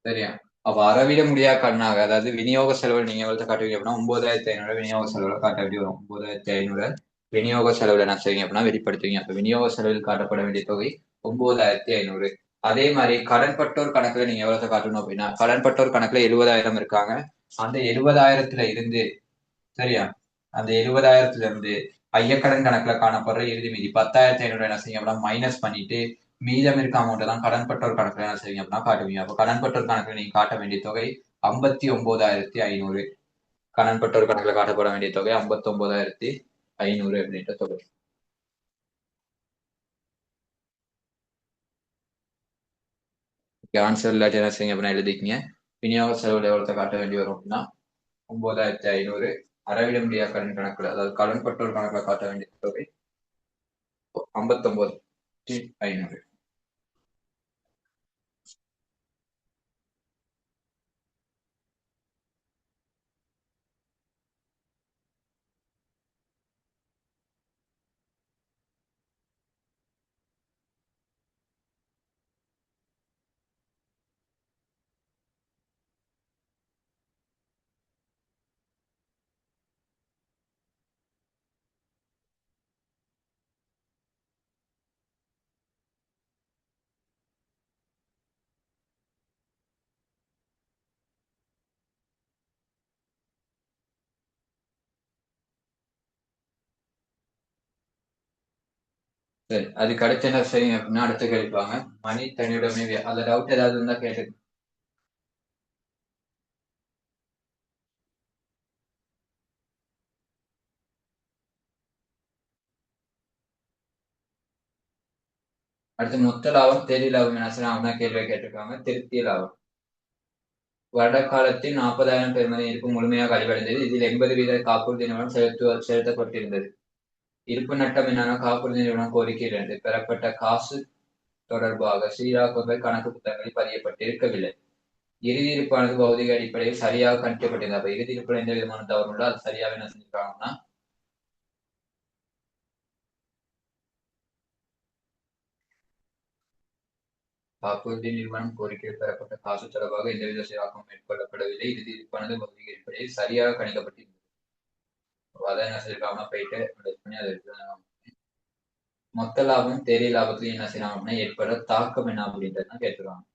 A: சரியா? அப்ப அறவிட முடியாத கடனாக அதாவது விநியோக செலவு நீங்க எவ்வளவு காட்டுவீங்க அப்படின்னா 9,500 விநியோக செலவுல காட்ட வேண்டி வரும். 9,500 விநியோக செலவுல என்ன செய்வீங்க அப்படின்னா வெளிப்படுத்துவீங்க. அப்ப விநியோக செலவில் காட்டப்பட வேண்டிய தொகை 9,500. அதே மாதிரி கடன்பட்டோர் கணக்குல நீங்க எவ்வளவு காட்டணும் அப்படின்னா கடன்பட்டோர் கணக்குல 70,000 இருக்காங்க. அந்த 70,000த்துல இருந்து சரியா? அந்த 70,000த்துல இருந்து ஐயக்கடன் கணக்குல காணப்படுற இறுதி மீதி 10,500 என்ன செய்யுங்க அப்படின்னா மைனஸ் பண்ணிட்டு மீதம் இருக்க அமௌண்ட் தான் கடன்பட்டோர் கணக்குல என்ன செய்வீங்க அப்படின்னா காட்டுவீங்க. அப்ப கடன்பட்டோர் கணக்குல நீங்க காட்ட வேண்டிய தொகை 59,500. கடன்பட்டோர் கணக்குல காட்டப்பட வேண்டிய தொகை 59,500 அப்படின்ற தொகை. ஆன்சர் இல்லாட்டி என்ன செய்யுங்க அப்படின்னா எழுதிக்கிங்க. விநியோக செலவுல எவ்வளவு காட்ட வேண்டி வரும் அப்படின்னா 9,500. அறவிட முடியாத கடன் கணக்குல அதாவது கடன்பட்டோர் கணக்குல காட்ட வேண்டிய தொகை 59,500. சரி அதுக்கு அடுத்து என்ன செய்யுங்க அப்படின்னா அடுத்து கேட்பாங்க மணி தனியுடைமை அந்த டவுட் ஏதாவது இருந்தா கேட்டு. அடுத்து மொத்த லாபம் தெரிய லாபம் என்ன செய்யலாம் கேள்வியை கேட்டிருக்காங்க. திருப்தி லாபம் வருட காலத்தில் 40,000 பெறுமதி இருப்பு முழுமையாக கழிவடைந்தது. இதில் 80% காப்புறுதி நிறுவனம் செலுத்தப்பட்டிருந்தது. இருப்பு நட்டம் என்னன்னா காப்புறுதி நிறுவனம் கோரிக்கை 2 பெறப்பட்ட காசு தொடர்பாக சீராக்கங்கள் கணக்கு புத்தகங்களில் பதியப்பட்டிருக்கவில்லை. இறுதி இருப்பானது பௌதிக அடிப்படையில் சரியாக கணிக்கப்பட்டிருந்தது. அப்ப இறுதி இருப்புல எந்த விதமான தவறும் இல்லை. அது சரியாக என்ன செஞ்சிருக்காங்கன்னா காப்புறுதி நிறுவனம் கோரிக்கையில் பெறப்பட்ட காசு தொடர்பாக எந்தவித சீராக்கமும் மேற்கொள்ளப்படவில்லை. இறுதி இருப்பானது பௌதிக அடிப்படையில் சரியாக கணிக்கப்பட்டிருந்தது. அதை என்ன செஞ்சிருக்காங்கன்னா போயிட்டு பண்ணி அதை மொத்த லாபம் தேறிய லாபத்துலையும் என்ன செய்யலாம் அப்படின்னா ஏற்பட தாக்கம் என்ன அப்படின்றத கேட்டுருவாங்க.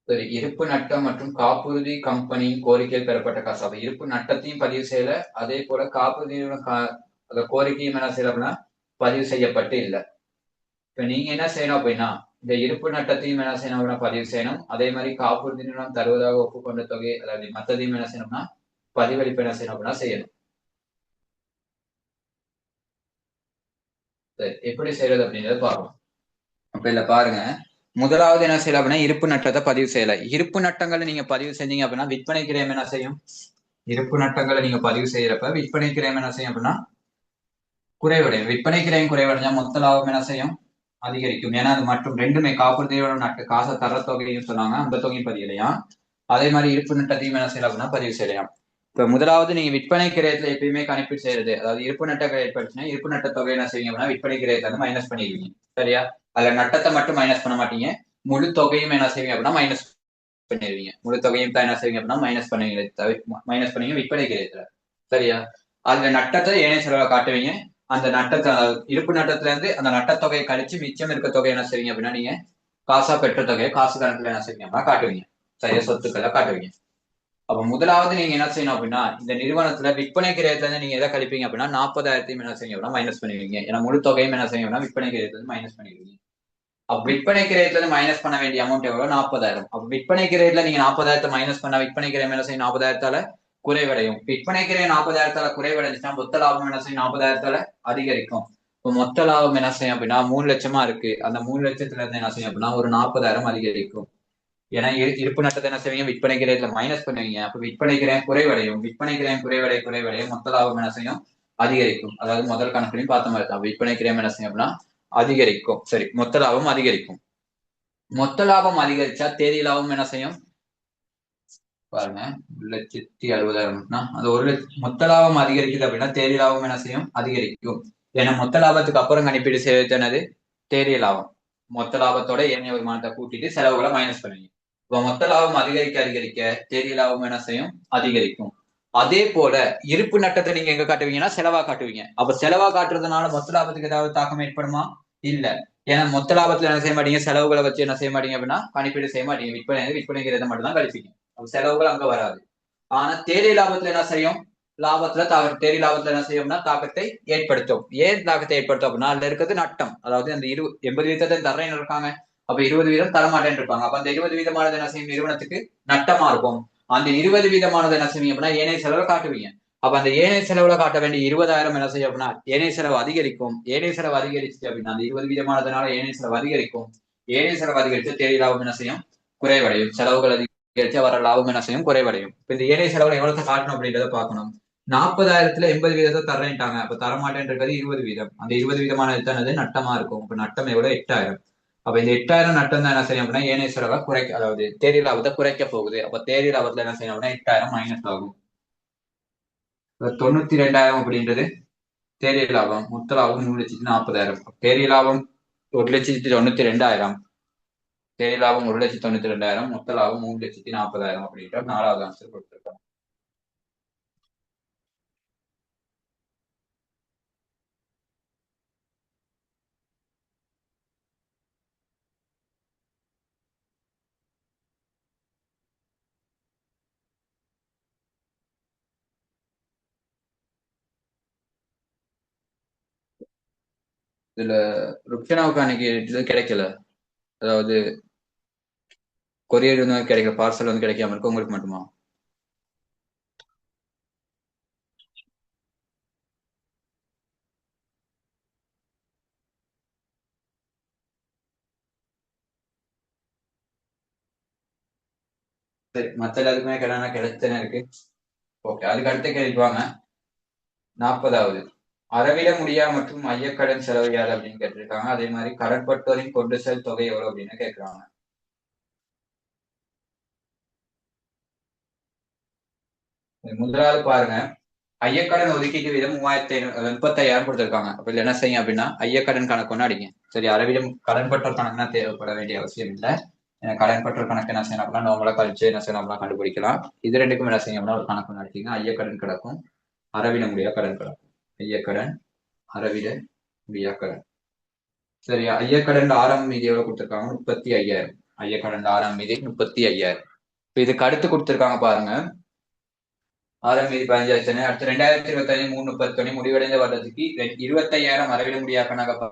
A: சரி, இருப்பு நட்டம் மற்றும் காப்புறுதி கம்பெனியின் கோரிக்கையில் பெறப்பட்ட காசு. அப்ப இருப்பு நட்டத்தையும் பதிவு செய்யல, அதே போல காப்புறுதி அந்த கோரிக்கையும் என்ன செய்யல அப்படின்னா பதிவு செய்யப்பட்டு இல்லை. இப்ப நீங்க என்ன செய்யணும் அப்படின்னா இந்த இருப்பு நட்டத்தையும் என்ன செய்யணும் அப்படின்னா பதிவு செய்யணும். அதே மாதிரி காப்புறுதி நிறுவனம் தருவதாக ஒப்புக்கொண்ட தொகை அதாவது மத்ததையும் என்ன செய்யணும்னா பதிவளிப்பு என்ன செய்யணும் அப்படின்னா செய்யணும். சரி, எப்படி செய்யறது அப்படின்றத பார்க்கலாம். அப்ப இல்ல பாருங்க, முதலாவது என்ன செய்யலாம் அப்படின்னா இருப்பு நட்டத்தை பதிவு செய்யல. இருப்பு நட்டங்களை நீங்க பதிவு செஞ்சீங்க அப்படின்னா விற்பனை கிரயம் என்ன செய்யும்? இருப்பு நட்டங்களை நீங்க பதிவு செய்யறப்ப விற்பனை கிரயம் என்ன செய்யும் அப்படின்னா குறைவடையும். விற்பனை கிரயம் குறைவடைஞ்சா மொத்த லாபம் என்ன செய்யும்? அதிகரிக்கும். ஏன்னா அது மற்றும் ரெண்டுமே காப்புறுதியோட நட்டு காசை தர தொகையும் சொன்னாங்க, அந்த தொகையும் பதியலையா. அதே மாதிரி இருப்பு நட்டத்தையும் என்ன செய்யலாம் அப்படின்னா பதிவு செய்யலாம். இப்ப முதலாவது நீங்க விற்பனை கிரயத்துல எப்பயுமே கணிப்பீடு செய்யறது, அதாவது இருப்பு நட்ட ஏற்படுச்சுன்னா இருப்பு நட்ட தொகை என்ன செய்வீங்க அப்படின்னா விற்பனை கிரயத்தை வந்து மைனஸ் பண்ணிடுவீங்க. சரியா? அதுல நட்டத்தை மட்டும் மைனஸ் பண்ண மாட்டீங்க, முழு தொகையும் என்ன செய்வீங்க அப்படின்னா மைனஸ் பண்ணிடுவீங்க. முழு தொகையும் தான் என்ன செய்வீங்க அப்படின்னா மைனஸ் பண்ணுவீங்க, மைனஸ் பண்ணீங்க விற்பனை கிரயத்துல. சரியா? அதுல நட்டத்தை ஏனைய செலவை காட்டுவீங்க. அந்த நட்டத்தை இருப்பு நட்டத்துல இருந்து அந்த நட்டத்தொகையை கழிச்சு மிச்சம் இருக்க தொகை என்ன செய்வீங்க அப்படின்னா நீங்க காசா பெற்ற தொகையை காசு கணக்குல என்ன செய்வீங்க அப்படின்னா காட்டுவீங்க. சரியா? சொத்துக்களை காட்டுவீங்க. அப்ப முதலாவது நீங்க என்ன செய்யணும் அப்படின்னா இந்த நிறுவனத்துல விற்பனை கிரயத்துல இருந்து நீங்க எதை கழிப்பீங்க அப்படின்னா 40,000 என்ன செய்வீங்க அப்படின்னா மைனஸ் பண்ணுவீங்க. ஏன்னா முழு தொகையும் என்ன செய்வீங்க அப்படின்னா விற்பனை கிரயத்துல இருந்து மைனஸ் பண்ணிடுவீங்க. அப்ப விற்பனை கிரயத்துல இருந்து மைனஸ் பண்ண வேண்டிய அமௌண்ட் எவ்வளவு? 40,000. அப்ப விற்பனை கிரயத்துல நீங்க 40,000 மைனஸ் பண்ண விற்பனை கிரயம் என்ன செய்யும்? 40,000 குறைவடையும். விற்பனை கிரயம் 40,000 குறைவடைஞ்சுன்னா மொத்த லாபம் என்ன செய்யும்? 40,000 அதிகரிக்கும். இப்போ மொத்த லாபம் என்ன செய்யும் அப்படின்னா 3 லட்சமா இருக்கு. அந்த 3 லட்சத்துல இருந்து என்ன செய்யும் அப்படின்னா ஒரு 40,000 அதிகரிக்கும். ஏன்னா இருப்பு நட்டத்தை என்ன செய்வீங்க? விற்பனை கிரயத்துல மைனஸ் பண்ணுவீங்க. அப்ப விற்பனை கிரயம் குறைவடையும். விற்பனை கிரயம் குறைவடைய மொத்த லாபம் என்ன செய்யும்? அதிகரிக்கும். அதாவது முதல் கணக்குலையும் பார்த்த மாதிரி தான் விற்பனை கிரயம் என்ன செய்யும் அப்படின்னா அதிகரிக்கும். சரி, மொத்த லாபம் அதிகரிக்கும். மொத்த லாபம் அதிகரிச்சா தேதி லாபம் என்ன செய்யும்? பாருங்க, 1,60,000 அது 1,00,000 மொத்த லாபம் அதிகரிக்குது அப்படின்னா தேதி லாபம் என்ன செய்யும்? அதிகரிக்கும். ஏன்னா மொத்த லாபத்துக்கு அப்புறம் கணிப்பீடு செய்வது என்னது? தேதிய லாபம். மொத்த லாபத்தோட ஏனைய வருமானத்தை கூட்டிட்டு செலவுகளை மைனஸ் பண்ணுவீங்க. இப்ப மொத்த லாபம் அதிகரிக்க தேதிய லாபம் என்ன செய்யும்? அதிகரிக்கும். அதே போல இருப்பு நட்டத்தை நீங்க எங்க காட்டுவீங்கன்னா செலவா காட்டுவீங்க. அப்ப செலவா காட்டுறதுனால மொத்த லாபத்துக்கு ஏதாவது தாக்கம் ஏற்படுமா? இல்ல. ஏன்னா மொத்த லாபத்துல என்ன செய்ய மாட்டீங்க? செலவுகளை வச்சு என்ன செய்ய மாட்டீங்க அப்படின்னா கணிப்பீடு செய்ய மாட்டீங்க. விற்பனைங்கிறத மட்டும் தான் கழிப்பீங்க. செலவுகள் அங்க வராது. ஆனா தேதிய லாபத்துல என்ன செய்யும்? தேதி லாபத்துல என்ன செய்யும்னா தாக்கத்தை ஏற்படுத்தும். ஏன் தாக்கத்தை ஏற்படுத்தும் அப்படின்னா அதுல இருக்கிறது நட்டம். அதாவது அந்த 80% தர்றேன்னு இருக்காங்க, அப்ப 20% தரமாட்டேன்னு இருப்பாங்க. அப்ப அந்த 20% என்ன செய்யும்? நிறுவனத்துக்கு நட்டமா இருக்கும். அந்த 20% என்ன செய்வீங்க அப்படின்னா ஏனைய செலவை காட்டுவீங்க. அப்ப அந்த ஏனைய செலவுல காட்ட வேண்டிய 20,000 என்ன செய்யும் அப்படின்னா ஏனைய செலவு அதிகரிக்கும். ஏனைய செலவு அதிகரிச்சு அப்படின்னா அந்த 20%னால ஏனைய செலவு அதிகரிக்கும். ஏனைய செலவு அதிகரித்து தேதி லாபம் என்ன செய்யும்? குறைவடையும். செலவுகள் அதிகரிச்சு வர லாபம் என்ன செய்யும்? குறைவடையும். இப்ப இந்த ஏனைய செலவுல எவ்வளவு காட்டணும் அப்படின்றத பார்க்கணும். 40,000த்துல 80% தரேன்ட்டாங்க, அப்ப தரமாட்டேன்றது 20%. அந்த 20% எத்தனது? நட்டமா இருக்கும். இப்ப நட்டம் எவ்வளவு? 8,000. அப்ப இந்த 8,000 நட்டம் தான் என்ன செய்யும் அப்படின்னா ஏனைய செலவை குறைக்க, அதாவது தேதி லாபத்தை குறைக்க போகுது. அப்ப தேதி லாபத்துல என்ன செய்யும் அப்படின்னா 8,000 மைனஸ் ஆகும். 92,000 அப்படின்றது தேதி லாபம். மொத்த லாபம் 3,40,000. தேதி லாபம் 1,92,000. தேதி லாபம் 1,92,000. மொத்த லாபம் 3,40,000 அப்படின்ற 4வது ஆன்சர் கொடுத்திருக்காங்க. இதுல ருக்ஷனாவுக்கு அன்னைக்கு இது கிடைக்கல, அதாவது கொரியர் வந்து கிடைக்கல, பார்சல் வந்து கிடைக்காம இருக்கு. உங்களுக்கு மட்டுமா? சரி, மத்த எல்லாருக்குமே கடனா கிடைச்சனே இருக்கு. ஓகே, அதுக்கு அடுத்த கேள்விப்பாங்க. 40வது, அறவிட முடியா மற்றும் ஐயக்கடன் செலவு யாரு அப்படின்னு கேட்டிருக்காங்க. அதே மாதிரி கடன்பட்டோரின் கொண்டு செல் தொகை எவ்வளவு அப்படின்னு கேட்கிறாங்க. முதலாவது பாருங்க, ஐயக்கடன் ஒதுக்கீட்டு வீதம் 3550 கொடுத்திருக்காங்க. அப்ப இதுல என்ன செய்யும் அப்படின்னா ஐயக்கடன் கணக்கு ஒன்று அடிங்க. சரி, அறவிடம் கடன்பட்டோர் கணக்குனா தேவைப்பட வேண்டிய அவசியம் இல்லை. கடன்பட்டோர் கணக்கு என்ன செய்யணும் அப்படின்னா நார்மலா கழிச்சு என்ன செய்யணும் அப்படின்னா கண்டுபிடிக்கலாம். இது ரெண்டுக்கும் என்ன செய்யும் அப்படின்னா ஒரு கணக்கு ஒன்று அடிச்சிங்க. ஐயக்கடன் கிடக்கும், அறவிட முடியா கடன் கிடக்கும். ஐயக்கடன், அறவிட முடியா கடன். சரி, ஐயக்கடன் ஆறாம் மீதி எவ்வளவு கொடுத்திருக்காங்க? 35,000. ஐயக்கடன் ஆறாம் மீதி 35,000. இப்ப இதுக்கு அடுத்து கொடுத்திருக்காங்க பாருங்க, ஆறாம் மீதி 15,000. அடுத்து 2025 3/30 முடிவடைந்த வருடத்துக்கு 25,000 அறவிட முடியா கணக்கு